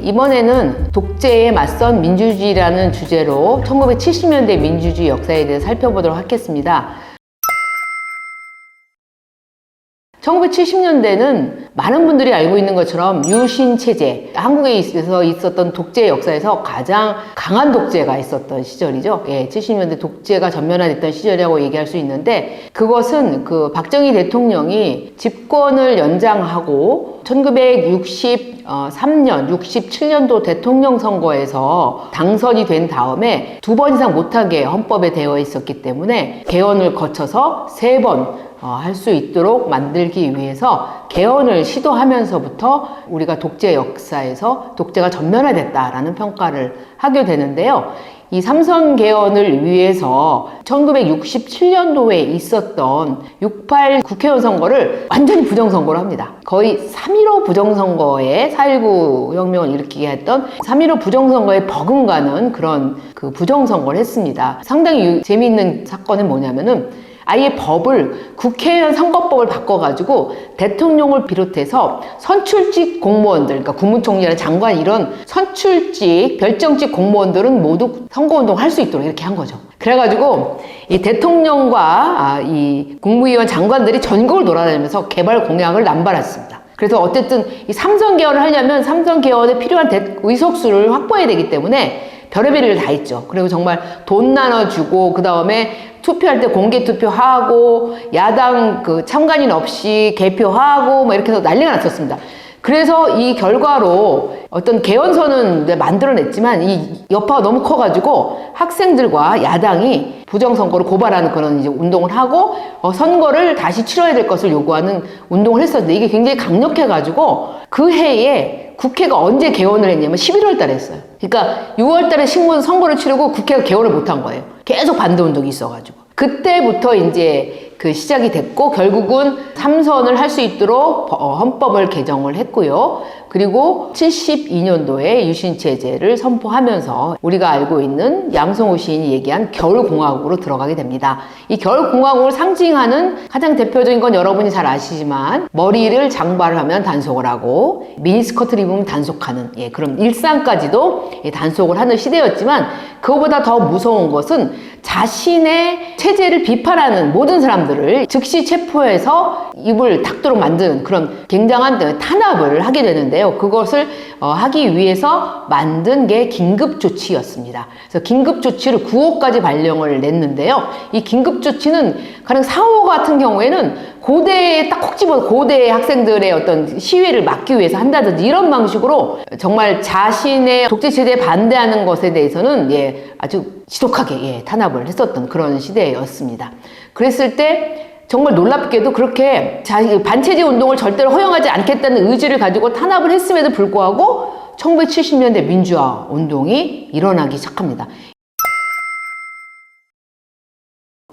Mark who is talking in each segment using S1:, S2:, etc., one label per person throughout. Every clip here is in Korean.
S1: 이번에는 독재에 맞선 민주주의라는 주제로 1970년대 민주주의 역사에 대해 살펴보도록 하겠습니다. 1970년대는 많은 분들이 알고 있는 것처럼 유신체제, 한국에 있었던 독재 역사에서 가장 강한 독재가 있었던 시절이죠. 70년대 독재가 전면화됐던 시절이라고 얘기할 수 있는데, 그것은 그 박정희 대통령이 집권을 연장하고 1963년, 67년도 대통령 선거에서 당선이 된 다음에 2번 이상 못하게 헌법에 되어 있었기 때문에 개헌을 거쳐서 3번 할 수 있도록 만들기 위해서 개헌을 시도하면서부터 우리가 독재 역사에서 독재가 전면화됐다라는 평가를 하게 되는데요. 이 삼선 개헌을 위해서 1967년도에 있었던 6.8 국회의원 선거를 완전히 부정선거로 합니다. 거의 3.15 부정선거에 4.19 혁명을 일으키게 했던 3.15 부정선거에 버금가는 그런 그 부정선거를 했습니다. 상당히 재미있는 사건은 뭐냐면은 아예 법을 국회의원 선거법을 바꿔가지고 대통령을 비롯해서 선출직 공무원들, 그러니까 국무총리나 장관 이런 선출직, 별정직 공무원들은 모두 선거운동을 할 수 있도록 이렇게 한 거죠. 그래가지고 이 대통령과 이 국무위원 장관들이 전국을 돌아다니면서 개발 공약을 남발했습니다. 그래서 어쨌든 이 삼선 개헌을 하려면 삼선 개헌에 필요한 의석수를 확보해야 되기 때문에 별의별 일을 다 했죠. 그리고 정말 돈 나눠주고 그 다음에 투표할 때 공개 투표하고 야당 그 참관인 없이 개표하고 뭐 이렇게 해서 난리가 났었습니다. 그래서 이 결과로 어떤 개헌선은 만들어냈지만 이 여파가 너무 커가지고 학생들과 야당이 부정선거를 고발하는 그런 이제 운동을 하고 선거를 다시 치러야 될 것을 요구하는 운동을 했었는데, 이게 굉장히 강력해가지고 그 해에 국회가 언제 개원을 했냐면 11월 달에 했어요. 그러니까 6월 달에 선거를 치르고 국회가 개원을 못한 거예요. 계속 반대운동이 있어가지고. 그때부터 이제 그 시작이 됐고, 결국은 삼선을 할 수 있도록 헌법을 개정을 했고요. 그리고 72년도에 유신체제를 선포하면서 우리가 알고 있는 양성우 시인이 얘기한 겨울공화국으로 들어가게 됩니다. 이 겨울공화국을 상징하는 가장 대표적인 건 여러분이 잘 아시지만, 머리를 장발을 하면 단속을 하고 미니스커트를 입으면 단속하는 그런 일상까지도 단속을 하는 시대였지만, 그거보다 더 무서운 것은 자신의 체제를 비판하는 모든 사람들을 즉시 체포해서 입을 닫도록 만드는 그런 굉장한 탄압을 하게 되는데요. 그것을 하기 위해서 만든 게 긴급조치였습니다. 그래서 긴급조치를 9호까지 발령을 냈는데요. 이 긴급조치는 가령 4호 같은 경우에는 고대에 딱 콕 집어서 고대 학생들의 어떤 시위를 막기 위해서 한다든지 이런 방식으로 정말 자신의 독재체제에 반대하는 것에 대해서는 아주 지독하게 탄압을 했었던 그런 시대였습니다. 그랬을 때 정말 놀랍게도 그렇게 반체제 운동을 절대로 허용하지 않겠다는 의지를 가지고 탄압을 했음에도 불구하고 1970년대 민주화 운동이 일어나기 시작합니다.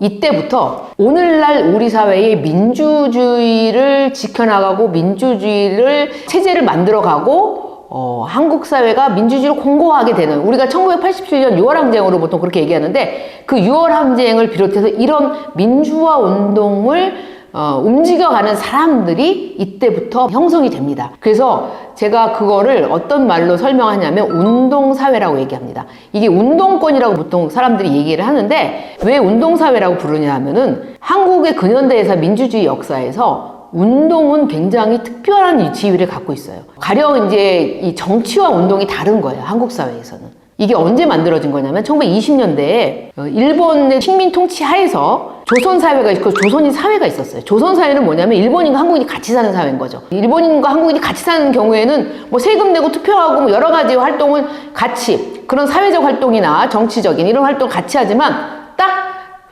S1: 이때부터 오늘날 우리 사회의 민주주의를 지켜나가고 민주주의를 체제를 만들어가고 한국 사회가 민주주의를 공고하게 되는, 우리가 1987년 6월 항쟁으로 보통 그렇게 얘기하는데, 그 6월 항쟁을 비롯해서 이런 민주화 운동을 움직여가는 사람들이 이때부터 형성이 됩니다. 그래서 제가 그거를 어떤 말로 설명하냐면 운동사회라고 얘기합니다. 이게 운동권이라고 보통 사람들이 얘기를 하는데, 왜 운동사회라고 부르냐 하면은 한국의 근현대에서 민주주의 역사에서 운동은 굉장히 특별한 지위를 갖고 있어요. 가령 이제 이 정치와 운동이 다른 거예요, 한국 사회에서는. 이게 언제 만들어진 거냐면 1920년대에 일본의 식민 통치 하에서 조선사회가 있고 조선인 사회가 있었어요. 조선사회는 뭐냐면 일본인과 한국인이 같이 사는 사회인 거죠. 일본인과 한국인이 같이 사는 경우에는 뭐 세금 내고 투표하고 뭐 여러 가지 활동은 같이, 그런 사회적 활동이나 정치적인 이런 활동 같이 하지만 딱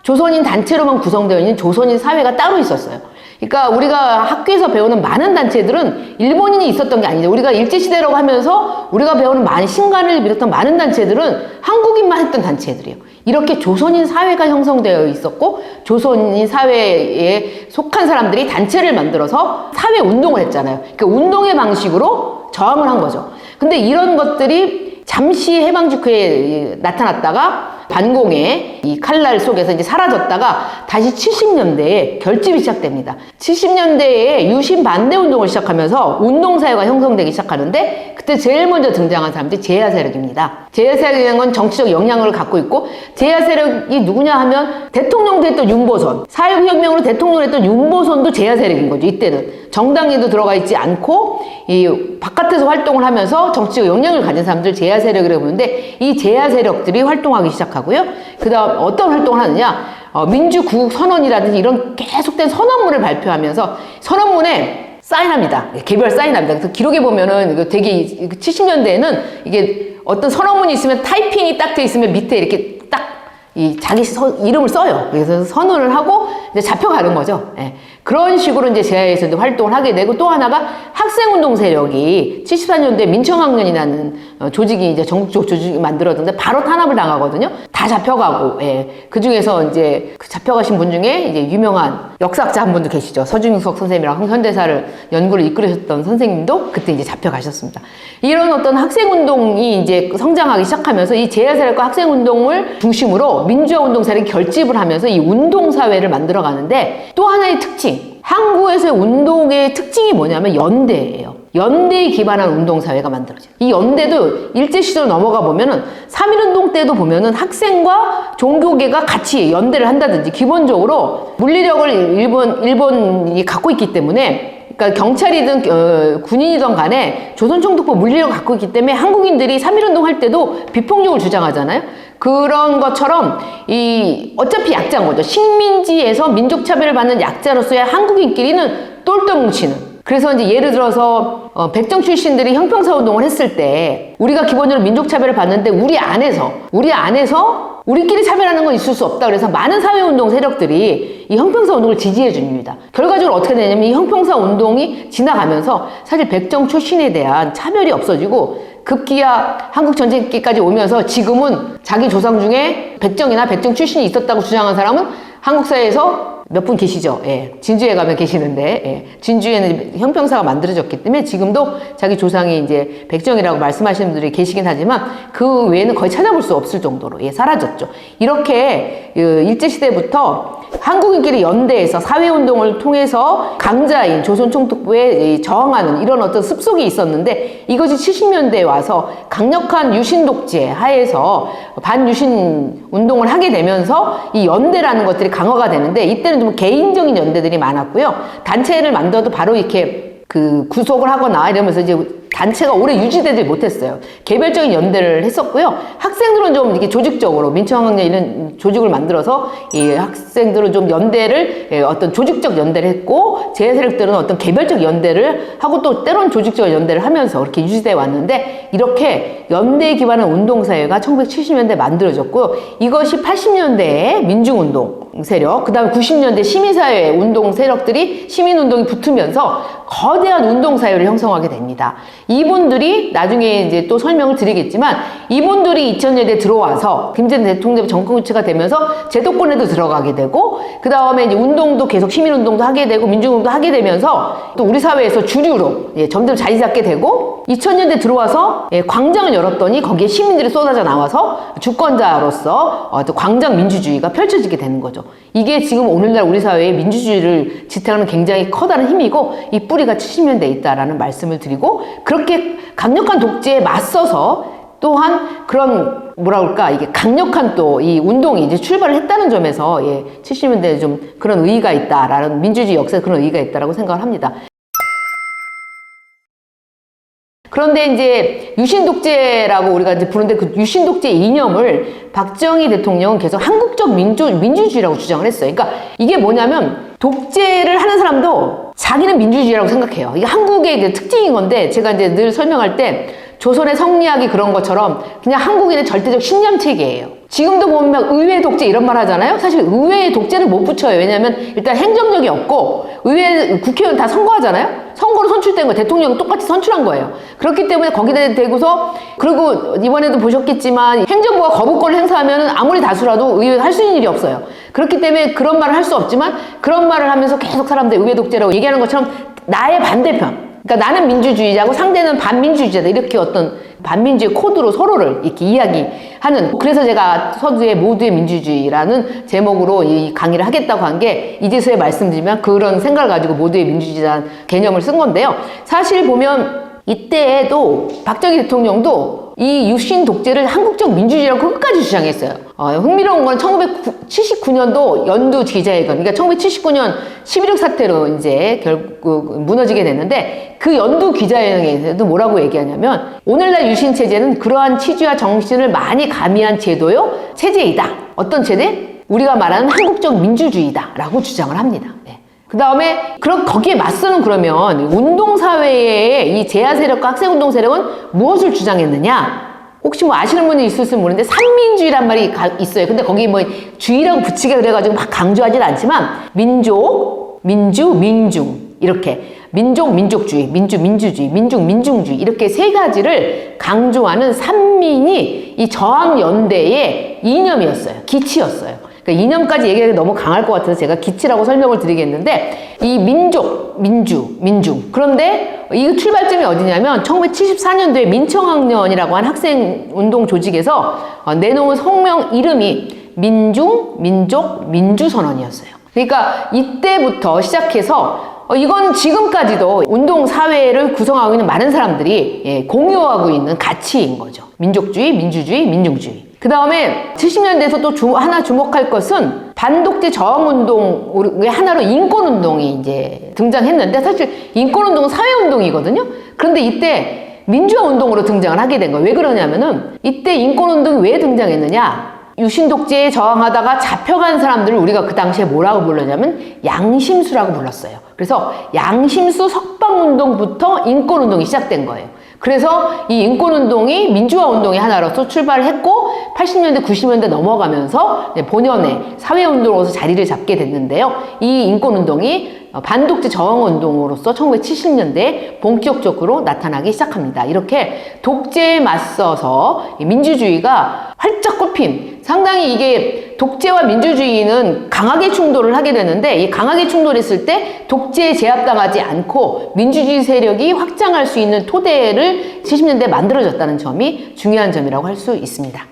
S1: 조선인 단체로만 구성되어 있는 조선인 사회가 따로 있었어요. 그러니까 우리가 학교에서 배우는 많은 단체들은 일본인이 있었던 게 아니죠. 우리가 일제시대라고 하면서 우리가 배우는 많은 신간을 비롯한 많은 단체들은 한국인만 했던 단체들이에요. 이렇게 조선인 사회가 형성되어 있었고, 조선인 사회에 속한 사람들이 단체를 만들어서 사회 운동을 했잖아요. 그러니까 운동의 방식으로 저항을 한 거죠. 근데 이런 것들이 잠시 해방 직후에 나타났다가 반공의 이 칼날 속에서 이제 사라졌다가 다시 70년대에 결집이 시작됩니다. 70년대에 유신 반대 운동을 시작하면서 운동사회가 형성되기 시작하는데, 그때 제일 먼저 등장한 사람들이 제야 세력입니다. 제야 세력이라는 건 정치적 영향을 갖고 있고, 제야 세력이 누구냐 하면 대통령도 했던 윤보선, 4.19 혁명으로 대통령을 했던 윤보선도 제야 세력인 거죠. 이때는 정당에도 들어가 있지 않고 이 바깥에서 활동을 하면서 정치적 영향을 가진 사람들 제야 세력이라고 부르는데, 이 제야 세력들이 활동하기 시작하고요. 그 다음 어떤 활동을 하느냐, 민주구국 선언이라든지 이런 계속된 선언문을 발표하면서 선언문에 사인합니다. 개별 사인합니다. 그래서 기록에 보면은 이거 되게 70년대에는 이게 어떤 선언문이 있으면 타이핑이 딱 돼 있으면 밑에 이렇게 딱 이 자기 이름을 써요. 그래서 선언을 하고 이제 잡혀가는 거죠. 예. 그런 식으로 이제 제야에서도 활동을 하게 되고, 또 하나가 학생운동 세력이 74년도에 민청학년이라는 조직이 이제 전국적 조직이 만들어졌는데 바로 탄압을 당하거든요. 다 잡혀가고, 예. 그 중에서 이제 그 잡혀가신 분 중에 이제 유명한 역사학자 한 분도 계시죠. 서중석 선생님이랑 현대사를 연구를 이끌으셨던 선생님도 그때 이제 잡혀가셨습니다. 이런 어떤 학생운동이 이제 성장하기 시작하면서 이 제야 세력과 학생운동을 중심으로 민주화 운동 세력이 결집을 하면서 이 운동사회를 만들어 가는데, 또 하나의 특징, 한국에서의 운동의 특징이 뭐냐면 연대예요. 연대에 기반한 운동사회가 만들어져요. 이 연대도 일제시대로 넘어가 보면은 3.1운동 때도 보면은 학생과 종교계가 같이 연대를 한다든지, 기본적으로 물리력을 일본이 갖고 있기 때문에, 그러니까 경찰이든 군인이든 간에 조선총독부 물리력을 갖고 있기 때문에 한국인들이 3.1운동 할 때도 비폭력을 주장하잖아요. 그런 것처럼 어차피 약자인 거죠. 식민지에서 민족차별을 받는 약자로서의 한국인끼리는 똘똘 뭉치는. 그래서 이제 예를 들어서 백정 출신들이 형평사 운동을 했을 때 우리가 기본적으로 민족차별을 받는데 우리 안에서 우리끼리 차별하는 건 있을 수 없다. 그래서 많은 사회운동 세력들이 이 형평사 운동을 지지해 줍니다. 결과적으로 어떻게 되냐면 이 형평사 운동이 지나가면서 사실 백정 출신에 대한 차별이 없어지고, 급기야 한국 전쟁기까지 오면서 지금은 자기 조상 중에 백정이나 백정 출신이 있었다고 주장한 사람은 한국 사회에서 몇 분 계시죠? 예. 진주에 가면 계시는데, 예. 진주에는 형평사가 만들어졌기 때문에 지금도 자기 조상이 이제 백정이라고 말씀하시는 분들이 계시긴 하지만 그 외에는 거의 찾아볼 수 없을 정도로, 예, 사라졌죠. 이렇게 일제시대부터 한국인끼리 연대해서 사회운동을 통해서 강자인 조선총독부에 저항하는 이런 어떤 습속이 있었는데, 이것이 70년대에 와서 강력한 유신 독재 하에서 반유신 운동을 하게 되면서 이 연대라는 것들이 강화가 되는데, 이때는 좀 개인적인 연대들이 많았고요. 단체를 만들어도 바로 이렇게 구속을 하거나 이러면서 이제 단체가 오래 유지되지 못했어요. 개별적인 연대를 했었고요. 학생들은 좀 이렇게 조직적으로 민청학년 이런 조직을 만들어서 이 학생들은 좀 연대를 어떤 조직적 연대를 했고, 제야 세력들은 어떤 개별적 연대를 하고 또 때로는 조직적 연대를 하면서 그렇게 유지돼 왔는데, 이렇게 연대에 기반한 운동사회가 1970년대에 만들어졌고요. 이것이 80년대에 민중운동 세력, 그 다음에 90년대 시민사회 운동 세력들이 시민운동이 붙으면서 거대한 운동사회를 형성하게 됩니다. 이분들이 나중에 이제 또 설명을 드리겠지만, 이분들이 2000년대에 들어와서 김대중 대통령 정권 교체가 되면서 제도권에도 들어가게 되고, 그 다음에 이제 운동도 계속 시민운동도 하게 되고 민중운동도 하게 되면서 또 우리 사회에서 주류로 점점 자리 잡게 되고, 2000년대 들어와서 광장을 열었더니 거기에 시민들이 쏟아져 나와서 주권자로서 광장 민주주의가 펼쳐지게 되는 거죠. 이게 지금 오늘날 우리 사회의 민주주의를 지탱하는 굉장히 커다란 힘이고, 이 뿌리가 70년대에 있다라는 말씀을 드리고, 그렇게 강력한 독재에 맞서서 또한 그런 이게 강력한 또 이 운동이 이제 출발을 했다는 점에서 70년대에 좀 그런 의의가 있다라는, 민주주의 역사에 그런 의의가 있다라고 생각을 합니다. 그런데 이제 유신독재라고 우리가 이제 부르는데, 그 유신독재 이념을 박정희 대통령은 계속 한국적 민주주의라고 주장을 했어요. 그러니까 이게 뭐냐면, 독재를 하는 사람도 자기는 민주주의라고 생각해요. 이게 한국의 이제 특징인 건데, 제가 이제 늘 설명할 때 조선의 성리학이 그런 것처럼 그냥 한국인의 절대적 신념체계예요. 지금도 보면 의회 독재 이런 말 하잖아요. 사실 의회에 독재는 못 붙여요. 왜냐하면 일단 행정력이 없고, 국회의원 다 선거하잖아요. 선거로 선출된 거 대통령 똑같이 선출한 거예요. 그렇기 때문에 거기다 대고서, 그리고 이번에도 보셨겠지만 행정부가 거부권을 행사하면 아무리 다수라도 의회 할 수 있는 일이 없어요. 그렇기 때문에 그런 말을 할 수 없지만, 그런 말을 하면서 계속 사람들 의회 독재라고 얘기하는 것처럼 나의 반대편, 그러니까 나는 민주주의자고 상대는 반민주주의자다, 이렇게 어떤 반민주의 코드로 서로를 이렇게 이야기하는, 그래서 제가 서두에 모두의 민주주의라는 제목으로 이 강의를 하겠다고 한 게, 이제서야 말씀드리면 그런 생각을 가지고 모두의 민주주의라는 개념을 쓴 건데요. 사실 보면 이때에도 박정희 대통령도 이 유신 독재를 한국적 민주주의라고 끝까지 주장했어요. 흥미로운 건 1979년도 연두 기자회견, 그러니까 1979년 11.6 사태로 이제 결국 무너지게 됐는데 그 연두 기자회견에서도 뭐라고 얘기하냐면 오늘날 유신 체제는 그러한 취지와 정신을 많이 가미한 체제이다. 어떤 체제? 우리가 말하는 한국적 민주주의다라고 주장을 합니다. 네. 그 다음에 거기에 맞서는 그러면 운동사회의 이 제야 세력과 학생운동 세력은 무엇을 주장했느냐? 혹시 뭐 아시는 분이 있을지 모르는데 삼민주의란 말이 있어요. 근데 거기 뭐 주의라고 붙이게 그래가지고 막 강조하진 않지만 민족, 민주, 민중 이렇게 민족, 민족주의, 민주, 민주주의, 민중, 민중주의 이렇게 세 가지를 강조하는 삼민이 이 저항연대의 이념이었어요. 기치였어요. 그러니까 이념까지 얘기하기 너무 강할 것 같아서 제가 기치라고 설명을 드리겠는데 이 민족, 민주, 민중 그런데 이 출발점이 어디냐면 1974년도에 민청학년이라고 한 학생운동 조직에서 내놓은 성명 이름이 민중, 민족, 민주선언이었어요. 그러니까 이때부터 시작해서 이건 지금까지도 운동 사회를 구성하고 있는 많은 사람들이 공유하고 있는 가치인 거죠. 민족주의, 민주주의, 민중주의. 그 다음에 70년대에서 또 하나 주목할 것은 반독재 저항운동의 하나로 인권운동이 이제 등장했는데 사실 인권운동은 사회운동이거든요. 그런데 이때 민주화운동으로 등장을 하게 된 거예요. 왜 그러냐면은 이때 인권운동이 왜 등장했느냐? 유신독재에 저항하다가 잡혀간 사람들을 우리가 그 당시에 뭐라고 불렀냐면 양심수라고 불렀어요. 그래서 양심수 석방운동부터 인권운동이 시작된 거예요. 그래서 이 인권운동이 민주화운동의 하나로서 출발을 했고 80년대, 90년대 넘어가면서 본연의 사회운동으로서 자리를 잡게 됐는데요. 이 인권운동이 반독재 저항운동으로서 1970년대에 본격적으로 나타나기 시작합니다. 이렇게 독재에 맞서서 민주주의가 활짝 꽃핀 상당히 이게 독재와 민주주의는 강하게 충돌을 하게 되는데 이 강하게 충돌했을 때 독재에 제압당하지 않고 민주주의 세력이 확장할 수 있는 토대를 70년대에 만들어졌다는 점이 중요한 점이라고 할 수 있습니다.